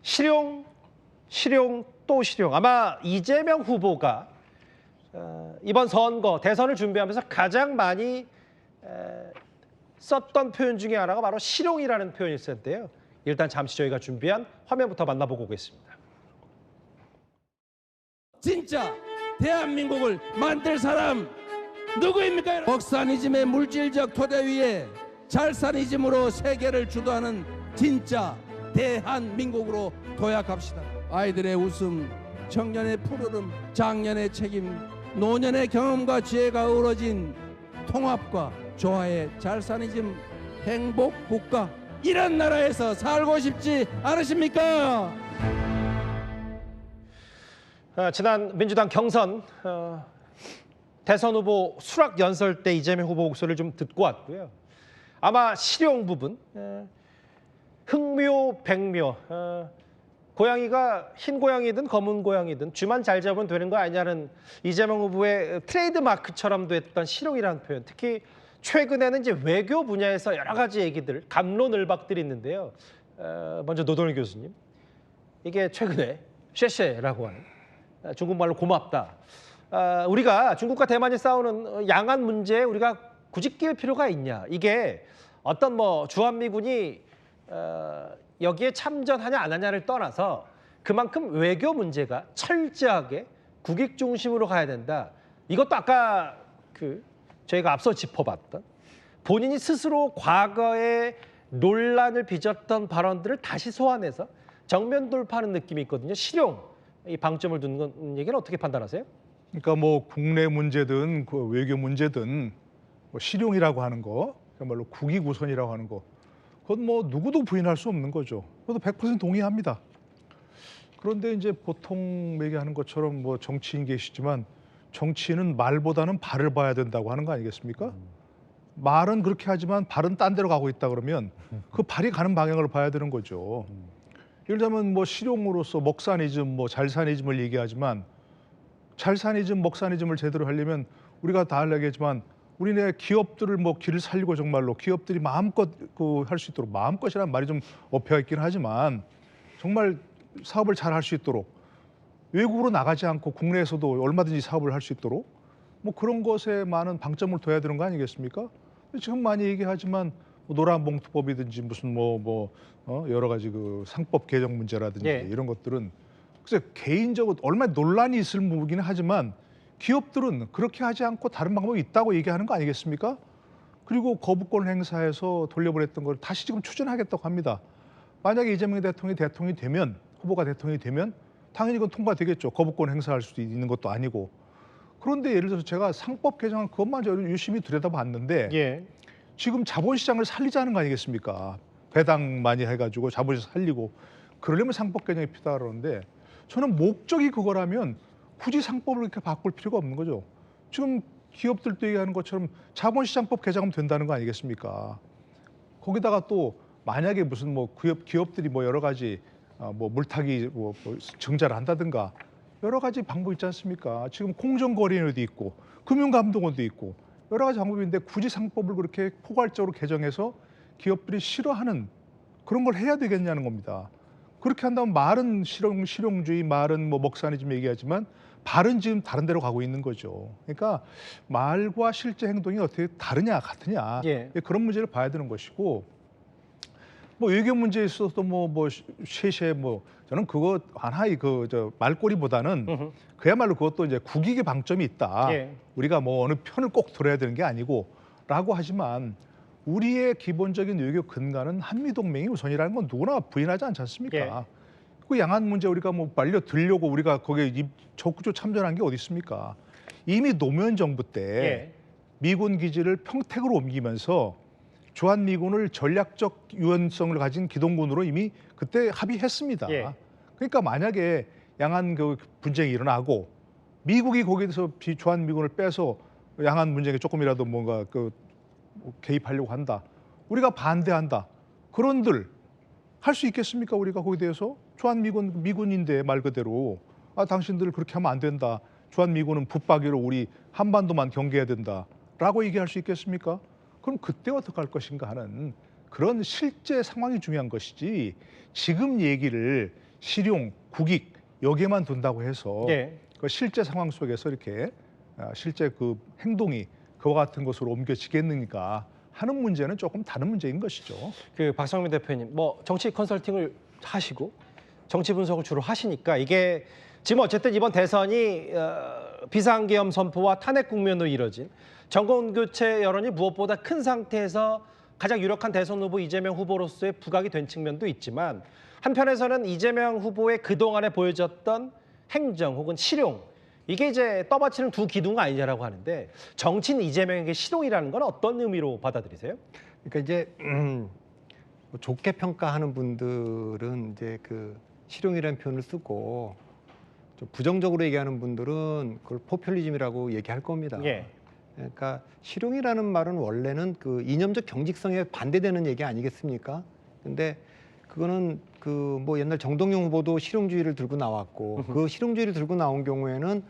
실용, 실용, 또 실용. 아마 이재명 후보가 이번 선거, 대선을 준비하면서 가장 많이 썼던 표현 중에 하나가 바로 실용이라는 표현일 텐데요. 일단 잠시 저희가 준비한 화면부터 만나보고 오겠습니다. 진짜 대한민국을 만들 사람 누구입니까? 먹사니즘의 물질적 토대 위에 잘사니즘으로 세계를 주도하는 진짜 대한민국으로 도약합시다. 아이들의 웃음, 청년의 푸르름, 장년의 책임, 노년의 경험과 지혜가 어우러진 통합과 조화의 잘사니즘 행복 국가, 이런 나라에서 살고 싶지 않으십니까? 지난 민주당 경선 대선 후보 수락 연설 때 이재명 후보 목소리를 좀 듣고 왔고요. 아마 실용 부분, 흑묘, 백묘, 고양이가 흰 고양이든 검은 고양이든 쥐만 잘 잡으면 되는 거 아니냐는 이재명 후보의 트레이드 마크처럼 됐던 실용이라는 표현. 특히 최근에는 이제 외교 분야에서 여러 가지 얘기들, 갑론을박들이 있는데요. 먼저 노동일 교수님, 이게 최근에 쉐쉐라고 하는 중국말로 고맙다. 우리가 중국과 대만이 싸우는 양안 문제에 우리가 굳이 끼일 필요가 있냐. 이게 어떤 주한미군이 여기에 참전하냐 안 하냐를 떠나서 그만큼 외교 문제가 철저하게 국익 중심으로 가야 된다. 이것도 아까 저희가 앞서 짚어봤던 본인이 스스로 과거에 논란을 빚었던 발언들을 다시 소환해서 정면 돌파하는 느낌이 있거든요. 실용, 이 방점을 두는 얘기는 어떻게 판단하세요? 그러니까 국내 문제든 외교 문제든 실용이라고 하는 거, 그야말로 국익 우선이라고 하는 거, 그건 누구도 부인할 수 없는 거죠. 그것도 100% 동의합니다. 그런데 이제 보통 얘기하는 것처럼 정치인 계시지만 정치인은 말보다는 발을 봐야 된다고 하는 거 아니겠습니까? 말은 그렇게 하지만 발은 딴 데로 가고 있다 그러면 그 발이 가는 방향을 봐야 되는 거죠. 예를 들면 실용으로서 먹사니즘, 잘사니즘을 얘기하지만 잘사니즘, 먹사니즘을 제대로 하려면 우리가 다 얘기하지만 우리네 기업들을 길을 살리고 정말로 기업들이 마음껏 할 수 있도록, 마음껏이라는 말이 좀 어폐가 있긴 하지만 정말 사업을 잘 할 수 있도록 외국으로 나가지 않고 국내에서도 얼마든지 사업을 할 수 있도록 그런 것에 많은 방점을 둬야 되는 거 아니겠습니까? 지금 많이 얘기하지만 노란봉투법이든지 무슨 여러 가지 상법 개정 문제라든지 이런 것들은 글쎄 개인적으로 얼마나 논란이 있을 부분이긴 하지만 기업들은 그렇게 하지 않고 다른 방법이 있다고 얘기하는 거 아니겠습니까? 그리고 거부권 행사해서 돌려보냈던 걸 다시 지금 추진하겠다고 합니다. 만약에 이재명 대통령이 되면, 후보가 대통령이 되면 당연히 그건 통과되겠죠. 거부권 행사할 수도 있는 것도 아니고. 그런데 예를 들어서 제가 상법 개정안 그것만 열심히 들여다봤는데 지금 자본시장을 살리자는 거 아니겠습니까? 배당 많이 해가지고 자본시장 살리고 그러려면 상법 개정이 필요하다 그러는데 저는 목적이 그거라면 굳이 상법을 이렇게 바꿀 필요가 없는 거죠. 지금 기업들도 얘기하는 것처럼 자본시장법 개정하면 된다는 거 아니겠습니까? 거기다가 또 만약에 무슨 기업들이 여러 가지 물타기 증자를 한다든가 여러 가지 방법이 있지 않습니까? 지금 공정거래위원회도 있고 금융감독원도 있고 여러 가지 방법인데 굳이 상법을 그렇게 포괄적으로 개정해서 기업들이 싫어하는 그런 걸 해야 되겠냐는 겁니다. 그렇게 한다면 말은 실용주의, 말은 먹사니즘 얘기하지만 발은 지금 다른 데로 가고 있는 거죠. 그러니까 말과 실제 행동이 어떻게 다르냐 같으냐 그런 문제를 봐야 되는 것이고 외교 문제에 있어서도 쉐쉐 저는 그거 하나의 말꼬리보다는 그야말로 그것도 이제 국익의 방점이 있다. 우리가 어느 편을 꼭 들어야 되는 게 아니고라고 하지만 우리의 기본적인 외교 근간은 한미동맹이 우선이라는 건 누구나 부인하지 않지 않습니까? 그 양안 문제 우리가 말려들려고 우리가 거기에 적극적으로 참전한 게 어디 있습니까? 이미 노무현 정부 때 미군 기지를 평택으로 옮기면서 주한미군을 전략적 유연성을 가진 기동군으로 이미 그때 합의했습니다. 그러니까 만약에 양안 분쟁이 일어나고 미국이 거기에서 주한미군을 빼서 양안 문쟁에 조금이라도 뭔가 개입하려고 한다. 우리가 반대한다. 그런들 할 수 있겠습니까? 우리가 거기에 대해서 미군인데 말 그대로 당신들 그렇게 하면 안 된다. 주한미군은 붙박이로 우리 한반도만 경계해야 된다라고 얘기할 수 있겠습니까? 그럼 그때 어떻게 할 것인가 하는 그런 실제 상황이 중요한 것이지 지금 얘기를 실용, 국익 여기에만 둔다고 해서 예. 그 실제 상황 속에서 이렇게 실제 그 행동이 그와 같은 것으로 옮겨지겠는가 하는 문제는 조금 다른 문제인 것이죠. 그 박성민 대표님, 뭐 정치 컨설팅을 하시고 정치 분석을 주로 하시니까 이게 지금 어쨌든 이번 대선이 비상계엄 선포와 탄핵 국면으로 이뤄진 정권 교체 여론이 무엇보다 큰 상태에서 가장 유력한 대선 후보 이재명 후보로서의 부각이 된 측면도 있지만 한편에서는 이재명 후보의 그동안에 보여줬던 행정 혹은 실용 이게 이제 떠받치는 두 기둥 아니냐라고 하는데 정치인 이재명에게 실용이라는 건 어떤 의미로 받아들이세요? 그러니까 이제 뭐 좋게 평가하는 분들은 이제 그 실용이라는 표현을 쓰고 좀 부정적으로 얘기하는 분들은 그걸 포퓰리즘이라고 얘기할 겁니다. 예. 그러니까 실용이라는 말은 원래는 그 이념적 경직성에 반대되는 얘기 아니겠습니까? 근데 그거는 그 뭐 옛날 정동영 후보도 실용주의를 들고 나왔고 그 실용주의를 들고 나온 경우에는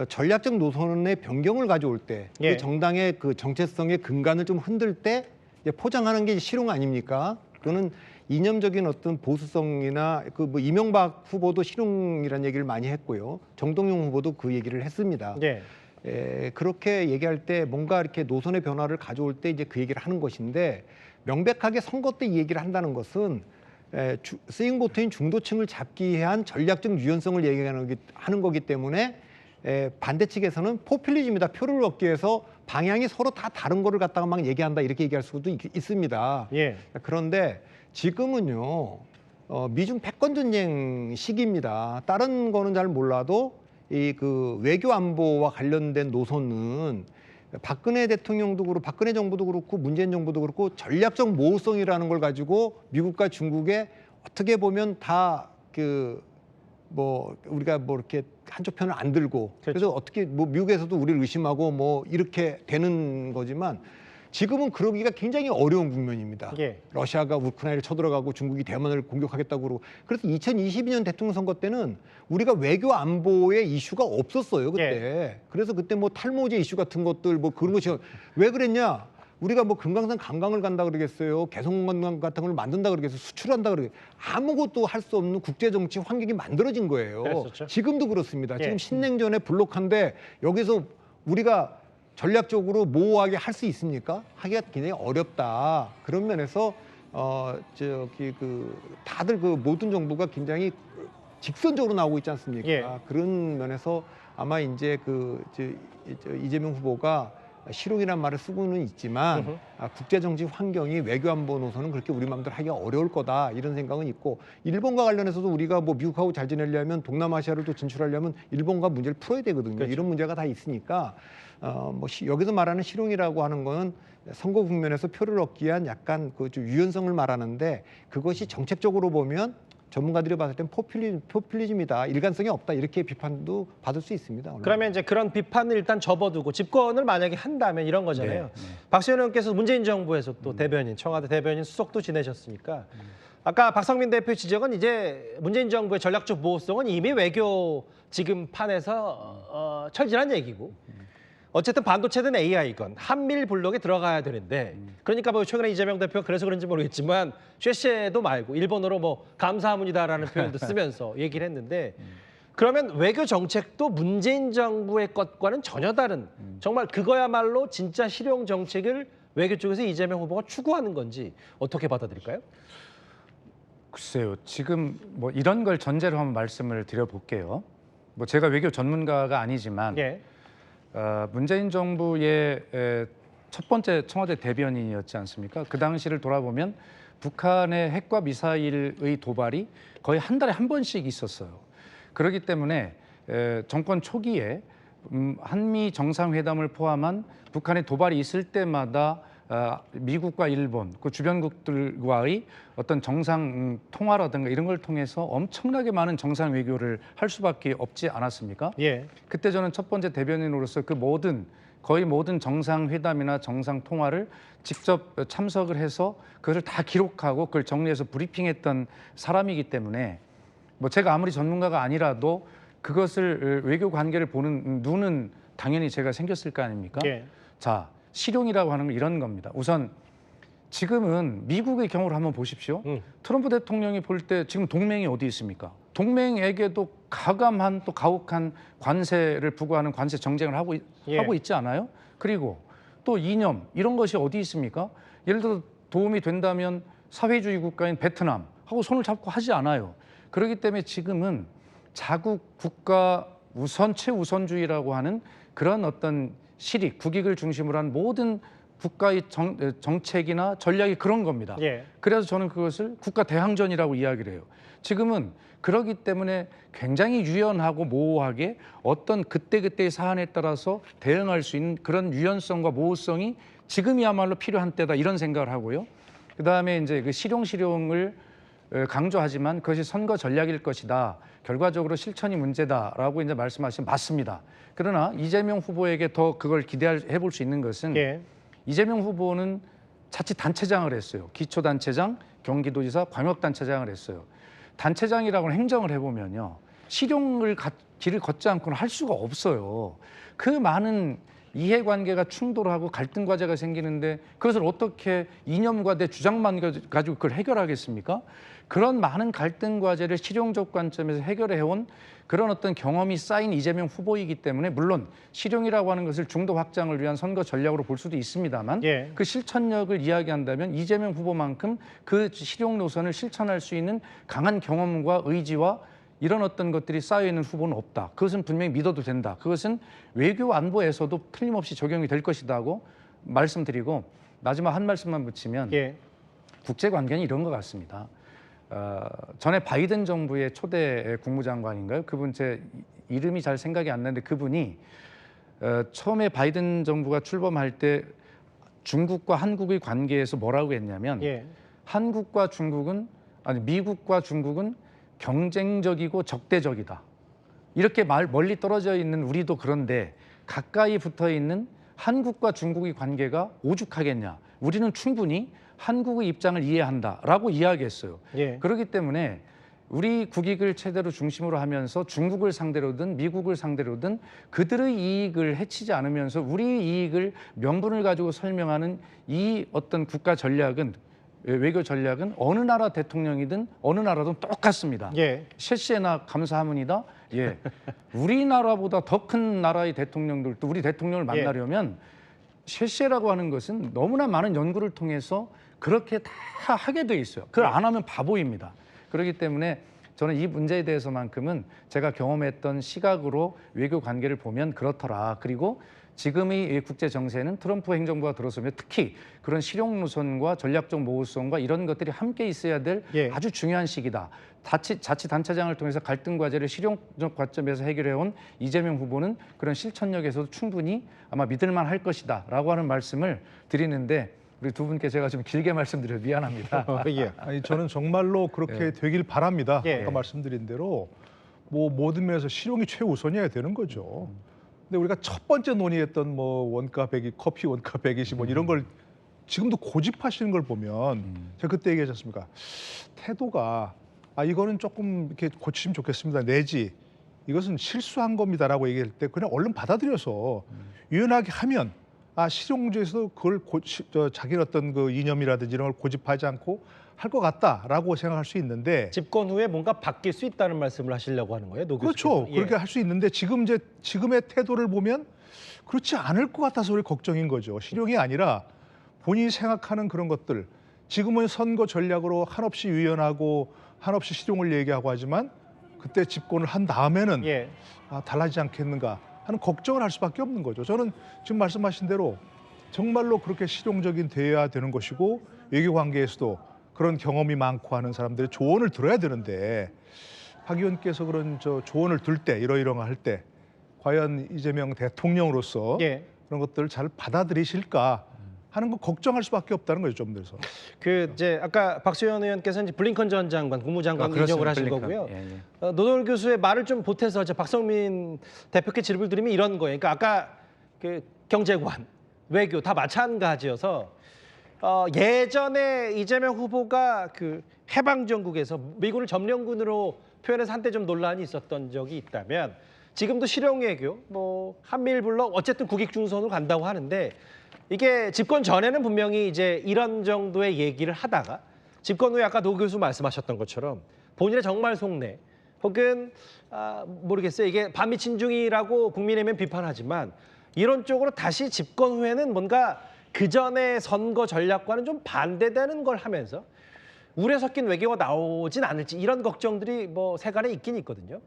전략적 노선의 변경을 가져올 때 그 예. 정당의 그 정체성의 근간을 좀 흔들 때 이제 포장하는 게 실용 아닙니까? 그거는 이념적인 어떤 보수성이나 그 뭐 이명박 후보도 실용이라는 얘기를 많이 했고요. 정동영 후보도 그 얘기를 했습니다. 예. 그렇게 얘기할 때 뭔가 이렇게 노선의 변화를 가져올 때 이제 그 얘기를 하는 것인데 명백하게 선거 때 이 얘기를 한다는 것은 스윙보트인 중도층을 잡기 위한 전략적 유연성을 얘기하는 거기 때문에 반대 측에서는 포퓰리즘이다. 표를 얻기 위해서 방향이 서로 다 다른 거를 갖다가 막 얘기한다. 이렇게 얘기할 수도 있습니다. 예. 그런데 지금은요. 미중 패권 전쟁 시기입니다. 다른 거는 잘 몰라도 이 그 외교 안보와 관련된 노선은 박근혜 대통령도 그렇고 박근혜 정부도 그렇고 문재인 정부도 그렇고 전략적 모호성이라는 걸 가지고 미국과 중국에 어떻게 보면 다 그 뭐 우리가 뭐 이렇게 한쪽 편을 안 들고 그래서 어떻게 뭐 미국에서도 우리를 의심하고 뭐 이렇게 되는 거지만 지금은 그러기가 굉장히 어려운 국면입니다. 예. 러시아가 우크라이나를 쳐들어가고 중국이 대만을 공격하겠다고 그러고 그래서 2022년 대통령 선거 때는 우리가 외교 안보의 이슈가 없었어요 그때. 그래서 그때 뭐 탈모제 이슈 같은 것들 뭐 그런 것이 왜 그랬냐? 우리가 뭐 금강산 관광을 간다 그러겠어요. 개성관광 같은 걸 만든다 그러겠어요. 수출한다 그러겠어요. 아무것도 할 수 없는 국제정치 환경이 만들어진 거예요. 그랬었죠. 지금도 그렇습니다. 예. 지금 신냉전에 블록한데 여기서 우리가 전략적으로 모호하게 할 수 있습니까? 하기가 굉장히 어렵다. 그런 면에서 저기 그 다들 그 모든 정부가 굉장히 직선적으로 나오고 있지 않습니까? 예. 그런 면에서 아마 이제 이재명 후보가 실용이란 말을 쓰고는 있지만 국제 정치 환경이 외교 안보 노선은 그렇게 우리 마음대로 하기가 어려울 거다 이런 생각은 있고 일본과 관련해서도 우리가 뭐 미국하고 잘 지내려면 동남아시아를 또 진출하려면 일본과 문제를 풀어야 되거든요. 그렇죠. 이런 문제가 다 있으니까 여기서 말하는 실용이라고 하는 거는 선거 국면에서 표를 얻기 위한 약간 그 좀 유연성을 말하는데 그것이 정책적으로 보면 전문가들이 봤을 땐 포퓰리즘이다. 일관성이 없다. 이렇게 비판도 받을 수 있습니다. 그러면 이제 그런 비판을 일단 접어두고 집권을 만약에 한다면 이런 거잖아요. 박수현 의원께서 문재인 정부에서 또 대변인, 청와대 대변인 수석도 지내셨으니까 아까 박성민 대표 지적은 이제 문재인 정부의 전략적 모호성은 이미 외교 지금 판에서 철진한 얘기고 어쨌든 반도체든 AI건 한밀 블록에 들어가야 되는데 그러니까 뭐 최근에 이재명 대표가 그래서 그런지 모르겠지만 쉐쉐도 말고 일본어로 뭐 감사합니다라는 표현도 쓰면서 얘기를 했는데 그러면 외교 정책도 문재인 정부의 것과는 전혀 다른 정말 그거야말로 진짜 실용 정책을 외교 쪽에서 이재명 후보가 추구하는 건지 어떻게 받아들일까요? 글쎄요. 지금 뭐 이런 걸 전제로 한번 말씀을 드려볼게요. 뭐 제가 외교 전문가가 아니지만 예. 문재인 정부의 첫 번째 청와대 대변인이었지 않습니까? 그 당시를 돌아보면 북한의 핵과 미사일의 도발이 거의 한 달에 한 번씩 있었어요. 그렇기 때문에 정권 초기에 한미 정상회담을 포함한 북한의 도발이 있을 때마다 미국과 일본, 그 주변국들과의 어떤 정상 통화라든가 이런 걸 통해서 엄청나게 많은 정상 외교를 할 수밖에 없지 않았습니까? 예. 그때 저는 첫 번째 대변인으로서 그 거의 모든 정상회담이나 정상 통화를 직접 참석을 해서 그것을 다 기록하고 그걸 정리해서 브리핑했던 사람이기 때문에 뭐 제가 아무리 전문가가 아니라도 그것을 외교 관계를 보는 눈은 당연히 제가 생겼을 거 아닙니까? 예. 자, 실용이라고 하는 건 이런 겁니다. 우선 지금은 미국의 경우를 한번 보십시오. 트럼프 대통령이 볼 때 지금 동맹이 어디 있습니까? 동맹에게도 가감한 또 가혹한 관세를 부과하는 관세 정쟁을 하고 있지 않아요? 그리고 또 이념 이런 것이 어디 있습니까? 예를 들어 도움이 된다면 사회주의 국가인 베트남하고 손을 잡고 하지 않아요. 그렇기 때문에 지금은 자국 국가 우선 최우선주의라고 하는 그런 어떤 실익, 국익을 중심으로 한 모든 국가의 정책이나 전략이 그런 겁니다. 예. 그래서 저는 그것을 국가 대항전이라고 이야기를 해요. 지금은 그러기 때문에 굉장히 유연하고 모호하게 어떤 그때그때의 사안에 따라서 대응할 수 있는 그런 유연성과 모호성이 지금이야말로 필요한 때다 이런 생각을 하고요. 그다음에 이제 그 실용을 강조하지만 그것이 선거 전략일 것이다. 결과적으로 실천이 문제다라고 이제 말씀하시면 맞습니다. 그러나 이재명 후보에게 더 그걸 기대해 볼 수 있는 것은 예. 이재명 후보는 자치단체장을 했어요. 기초단체장, 경기도지사, 광역단체장을 했어요. 단체장이라고는 행정을 해보면요. 실용을 길을 걷지 않고는 할 수가 없어요. 그 많은 이해관계가 충돌하고 갈등 과제가 생기는데 그것을 어떻게 이념과 내 주장만 가지고 그걸 해결하겠습니까? 그런 많은 갈등 과제를 실용적 관점에서 해결해온 그런 어떤 경험이 쌓인 이재명 후보이기 때문에 물론 실용이라고 하는 것을 중도 확장을 위한 선거 전략으로 볼 수도 있습니다만 예. 그 실천력을 이야기한다면 이재명 후보만큼 그 실용 노선을 실천할 수 있는 강한 경험과 의지와 이런 어떤 것들이 쌓여있는 후보는 없다. 그것은 분명히 믿어도 된다. 그것은 외교 안보에서도 틀림없이 적용이 될 것이다고 말씀드리고 마지막 한 말씀만 붙이면 예. 국제관계는 이런 것 같습니다. 전에 바이든 정부의 초대 국무장관인가요? 그분 제 이름이 잘 생각이 안 나는데 그분이 처음에 바이든 정부가 출범할 때 중국과 한국의 관계에서 뭐라고 했냐면 예. 한국과 중국은 아니 미국과 중국은 경쟁적이고 적대적이다. 이렇게 멀리 떨어져 있는 우리도 그런데 가까이 붙어 있는 한국과 중국의 관계가 오죽하겠냐. 우리는 충분히 한국의 입장을 이해한다라고 이야기했어요. 예. 그렇기 때문에 우리 국익을 최대로 중심으로 하면서 중국을 상대로든 미국을 상대로든 그들의 이익을 해치지 않으면서 우리 이익을 명분을 가지고 설명하는 이 어떤 국가 전략은 외교 전략은 어느 나라 대통령이든 어느 나라든 똑같습니다. 예. 셰셰나 감사합니다. 예, 우리나라보다 더 큰 나라의 대통령들도 우리 대통령을 만나려면 셰셰라고 하는 것은 너무나 많은 연구를 통해서 그렇게 다 하게 돼 있어요. 그걸 안 하면 바보입니다. 그렇기 때문에 저는 이 문제에 대해서만큼은 제가 경험했던 시각으로 외교 관계를 보면 그렇더라. 그리고 지금의 국제 정세는 트럼프 행정부가 들어서면 특히 그런 실용 노선과 전략적 모호성과 이런 것들이 함께 있어야 될 예. 아주 중요한 시기다. 자치단체장을 통해서 갈등 과제를 실용적 관점에서 해결해온 이재명 후보는 그런 실천력에서도 충분히 아마 믿을만 할 것이다라고 하는 말씀을 드리는데 우리 두 분께 제가 좀 길게 말씀드려서 미안합니다. 예. 아니 저는 정말로 그렇게 되길 바랍니다. 예. 아까 말씀드린 대로 뭐 모든 면에서 실용이 최우선이어야 되는 거죠. 근데 우리가 첫 번째 논의했던 뭐 원가 100이 커피 원가 120 뭐 이런 걸 지금도 고집하시는 걸 보면 제가 그때 얘기하지 않습니까? 태도가 이거는 조금 이렇게 고치시면 좋겠습니다. 내지 이것은 실수한 겁니다라고 얘기할 때 그냥 얼른 받아들여서 유연하게 하면 실용주에서 그걸 자기의 어떤 그 이념이라든지 이런 걸 고집하지 않고 할 것 같다라고 생각할 수 있는데 집권 후에 뭔가 바뀔 수 있다는 말씀을 하시려고 하는 거예요, 노 그렇죠. 교수께서. 예. 그렇게 할 수 있는데 지금의 태도를 보면 그렇지 않을 것 같아서 우리 걱정인 거죠. 실용이 아니라 본인이 생각하는 그런 것들 지금은 선거 전략으로 한없이 유연하고 한없이 실용을 얘기하고 하지만 그때 집권을 한 다음에는 예. 달라지지 않겠는가 하는 걱정을 할 수밖에 없는 거죠. 저는 지금 말씀하신 대로 정말로 그렇게 실용적인 돼야 되는 것이고 외교 관계에서도 그런 경험이 많고 하는 사람들의 조언을 들어야 되는데 박 의원께서 그런 조언을 들 때 이러이러한 할 때 과연 이재명 대통령으로서 예. 그런 것들을 잘 받아들이실까 하는 거 걱정할 수밖에 없다는 거죠. 좀 들어서. 그 이제 아까 박수현 의원께서는 이제 블링컨 전 장관, 국무장관 인용을 하신 블링컨. 거고요. 예, 예. 노동열 교수의 말을 좀 보태서 이제 박성민 대표께 질문을 드리면 이런 거예요. 그러니까 아까 그 경제관, 외교 다 마찬가지여서 예전에 이재명 후보가 그 해방 전국에서 미군을 점령군으로 표현해서 한때 좀 논란이 있었던 적이 있다면 지금도 실용 외교, 뭐 한미일 블록 어쨌든 국익 중선으로 간다고 하는데 이게 집권 전에는 분명히 이제 이런 정도의 얘기를 하다가 집권 후에 아까 노 교수 말씀하셨던 것처럼 본인의 정말 속내 혹은 모르겠어요. 이게 반미친중이라고 국민의힘은 비판하지만 이론적으로 다시 집권 후에는 뭔가 그전의 선거 전략과는 좀 반대되는 걸 하면서 우려 섞인 외교가 나오진 않을지 이런 걱정들이 뭐 세간에 있긴 있거든요.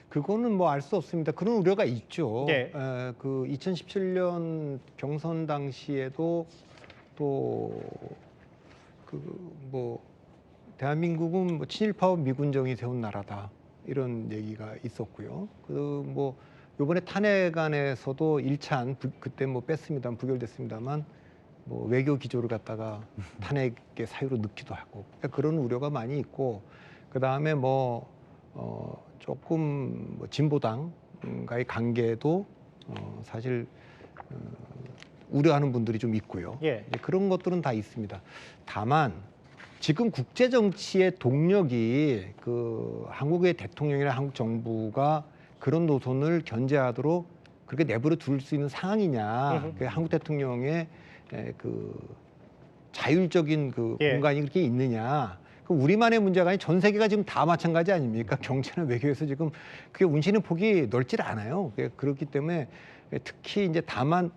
그거는 뭐 알 수 없습니다. 그런 우려가 있죠. 네. 그 2017년 경선 당시에도 또 그 뭐 대한민국은 뭐 친일파와 미군정이 세운 나라다 이런 얘기가 있었고요. 그 뭐 이번에 탄핵안에서도 1찬 그때 뭐 뺐습니다만 부결됐습니다만 뭐 외교 기조를 갖다가 탄핵의 사유로 넣기도 하고 그러니까 그런 우려가 많이 있고 그 다음에 뭐 조금 뭐 진보당과의 관계도 사실 우려하는 분들이 좀 있고요. 예. 이제 그런 것들은 다 있습니다. 다만 지금 국제 정치의 동력이 그 한국의 대통령이나 한국 정부가 그런 노선을 견제하도록 그렇게 내버려 둘 수 있는 상황이냐? 그 한국 대통령의 그 자율적인 그 예. 공간이 그렇게 있느냐? 그 우리만의 문제가 아니 전 세계가 지금 다 마찬가지 아닙니까? 경제나 외교에서 지금 그게 운치는 폭이 넓질 않아요. 그렇기 때문에 특히 이제 다만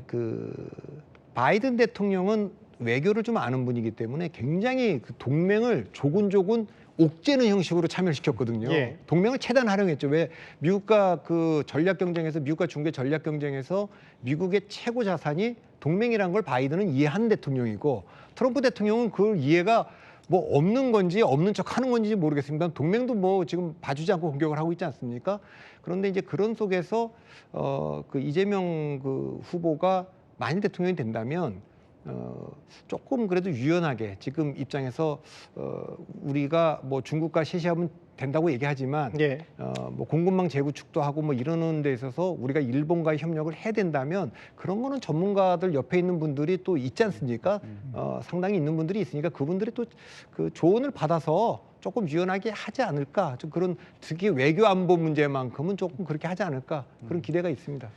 그 바이든 대통령은 외교를 좀 아는 분이기 때문에 굉장히 그 동맹을 조근조근 옥죄는 형식으로 참여시켰거든요. 예. 동맹을 최대한 활용했죠. 왜 미국과 그 전략 경쟁에서 미국과 중개 전략 경쟁에서 미국의 최고 자산이 동맹이란 걸 바이든은 이해한 대통령이고 트럼프 대통령은 그걸 이해가 뭐 없는 건지 없는 척 하는 건지 모르겠습니다. 동맹도 뭐 지금 봐주지 않고 공격을 하고 있지 않습니까? 그런데 이제 그런 속에서 그 이재명 그 후보가 만일 대통령이 된다면 조금 그래도 유연하게 지금 입장에서 우리가 뭐 중국과 셋이하면 된다고 얘기하지만 예. 뭐 공급망 재구축도 하고 뭐 이러는 데 있어서 우리가 일본과의 협력을 해야 된다면 그런 거는 전문가들 옆에 있는 분들이 또 있지 않습니까? 상당히 있는 분들이 있으니까 그분들이 또 그 조언을 받아서 조금 유연하게 하지 않을까? 좀 그런 특히 외교 안보 문제만큼은 조금 그렇게 하지 않을까? 그런 기대가 있습니다.